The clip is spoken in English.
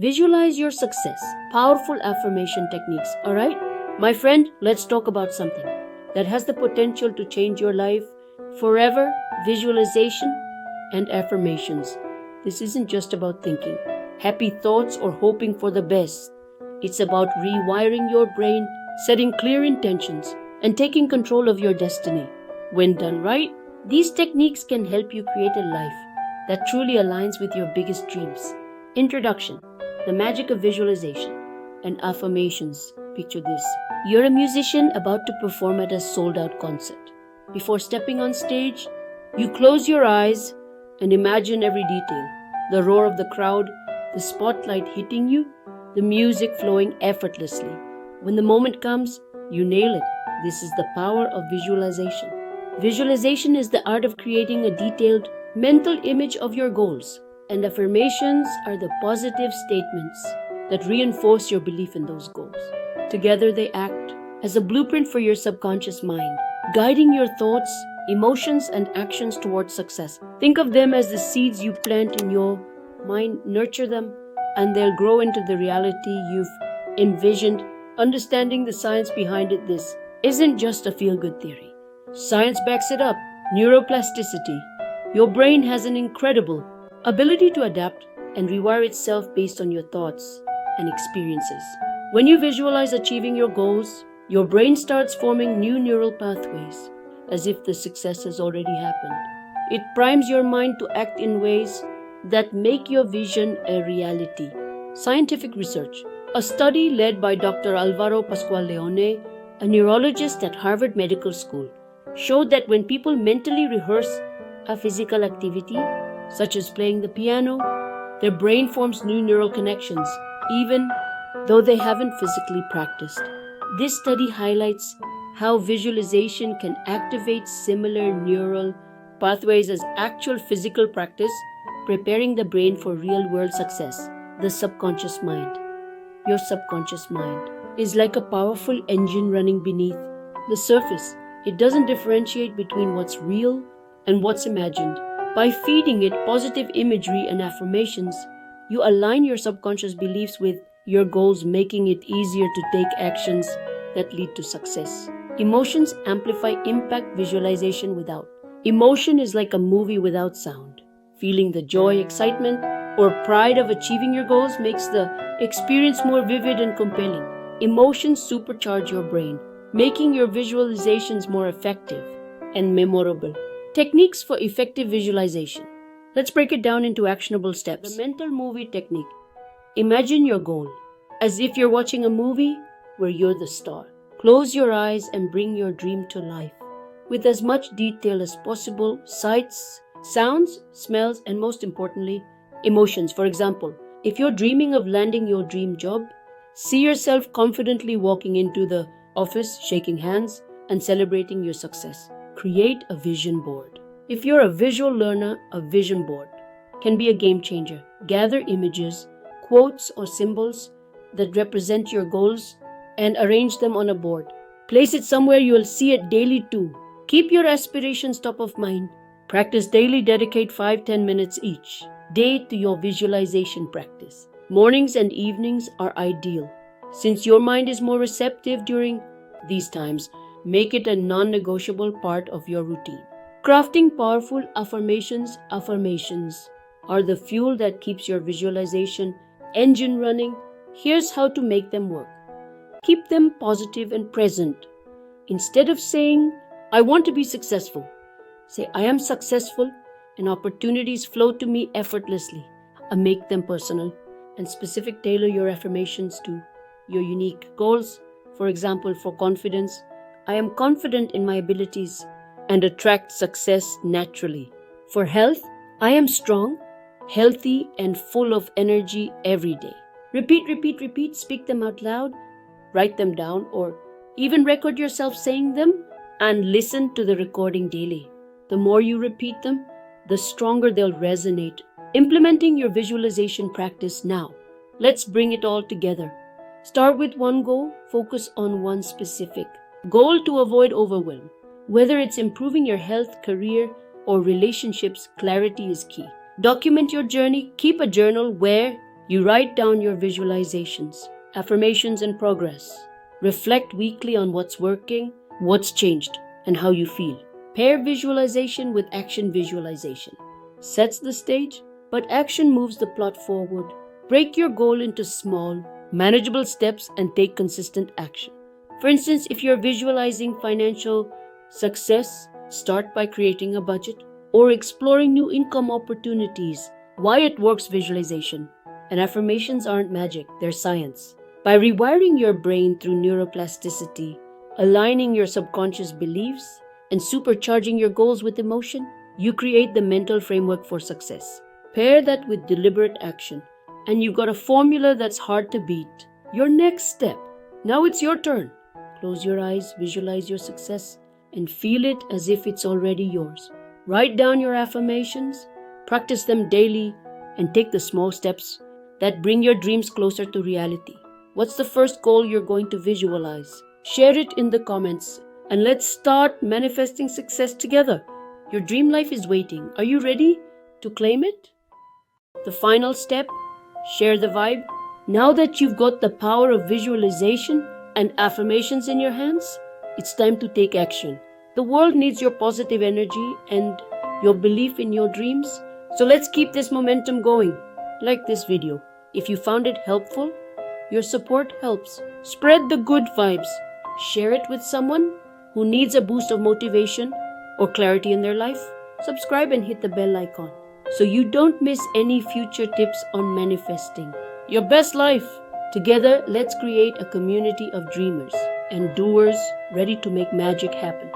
Visualize your success. Powerful affirmation techniques, alright? My friend, let's talk about something that has the potential to change your life forever: visualization and affirmations. This isn't just about thinking happy thoughts or hoping for the best. It's about rewiring your brain, setting clear intentions, and taking control of your destiny. When done right, these techniques can help you create a life that truly aligns with your biggest dreams. Introduction: the magic of visualization and affirmations. Picture this: you're a musician about to perform at a sold out concert. Before stepping on stage, you close your eyes and imagine every detail: the roar of the crowd, the spotlight hitting you, the music flowing effortlessly. When the moment comes, you nail it. This is the power of visualization. Visualization is the art of creating a detailed mental image of your goals, and affirmations are the positive statements that reinforce your belief in those goals. Together, they act as a blueprint for your subconscious mind, guiding your thoughts, emotions, and actions towards success. Think of them as the seeds you plant in your mind. Nurture them, and they'll grow into the reality you've envisioned. Understanding the science behind it, this isn't just a feel-good theory. Science backs it up. Neuroplasticity. Your brain has an incredible ability to adapt and rewire itself based on your thoughts and experiences. When you visualize achieving your goals, your brain starts forming new neural pathways, as if the success has already happened. It primes your mind to act in ways that make your vision a reality. Scientific research. A study led by Dr. Alvaro Pascual-Leone, a neurologist at Harvard Medical School, showed that when people mentally rehearse a physical activity, such as playing the piano, their brain forms new neural connections, even though they haven't physically practiced. This study highlights how visualization can activate similar neural pathways as actual physical practice, preparing the brain for real-world success. The subconscious mind. Your subconscious mind is like a powerful engine running beneath the surface. It doesn't differentiate between what's real and what's imagined. By feeding it positive imagery and affirmations, you align your subconscious beliefs with your goals, making it easier to take actions that lead to success. Emotions amplify impact. Visualization without emotion is like a movie without sound. Feeling the joy, excitement, or pride of achieving your goals makes the experience more vivid and compelling. Emotions supercharge your brain, making your visualizations more effective and memorable. Techniques for effective visualization. Let's break it down into actionable steps. The mental movie technique. Imagine your goal as if you're watching a movie where you're the star. Close your eyes and bring your dream to life with as much detail as possible: sights, sounds, smells, and most importantly, emotions. For example, if you're dreaming of landing your dream job, see yourself confidently walking into the office, shaking hands, and celebrating your success. Create a vision board. If you're a visual learner, a vision board can be a game changer. Gather images, quotes, or symbols that represent your goals and arrange them on a board. Place it somewhere you'll see it daily too. Keep your aspirations top of mind. Practice daily. Dedicate 5-10 minutes each day to your visualization practice. Mornings and evenings are ideal, since your mind is more receptive during these times. Make it a non-negotiable part of your routine. Crafting powerful affirmations. Affirmations are the fuel that keeps your visualization engine running. Here's how to make them work. Keep them positive and present. Instead of saying, "I want to be successful," say, "I am successful and opportunities flow to me effortlessly." Make them personal and specific. Tailor your affirmations to your unique goals. For example, for confidence, "I am confident in my abilities and attract success naturally." For health, "I am strong, healthy, and full of energy every day." Repeat, repeat, repeat. Speak them out loud. Write them down, or even record yourself saying them and listen to the recording daily. The more you repeat them, the stronger they'll resonate. Implementing your visualization practice now. Let's bring it all together. Start with one goal. Focus on one specific goal to avoid overwhelm. Whether it's improving your health, career, or relationships, clarity is key. Document your journey. Keep a journal where You write down your visualizations, affirmations, and progress. Reflect weekly on what's working, what's changed, and how you feel. Pair visualization with action visualization. Sets the stage, but action moves the plot forward. Break your goal into small, manageable steps and take consistent action. For instance, if you're visualizing financial success, start by creating a budget or exploring new income opportunities. Why it works visualization. And affirmations aren't magic, they're science. By rewiring your brain through neuroplasticity, aligning your subconscious beliefs, and supercharging your goals with emotion, you create the mental framework for success. Pair that with deliberate action, and you've got a formula that's hard to beat. Your next step. Now it's your turn. Close your eyes, visualize your success, and feel it as if it's already yours. Write down your affirmations, practice them daily, and take the small steps that bring your dreams closer to reality. What's the first goal you're going to visualize? Share it in the comments, and let's start manifesting success together. Your dream life is waiting. Are you ready to claim it? The final step, share the vibe. Now that you've got the power of visualization and affirmations in your hands, it's time to take action. The world needs your positive energy and your belief in your dreams. So let's keep this momentum going. Like this video. If you found it helpful, your support helps. Spread the good vibes. Share it with someone who needs a boost of motivation or clarity in their life. Subscribe and hit the bell icon so you don't miss any future tips on manifesting your best life. Together, let's create a community of dreamers and doers ready to make magic happen.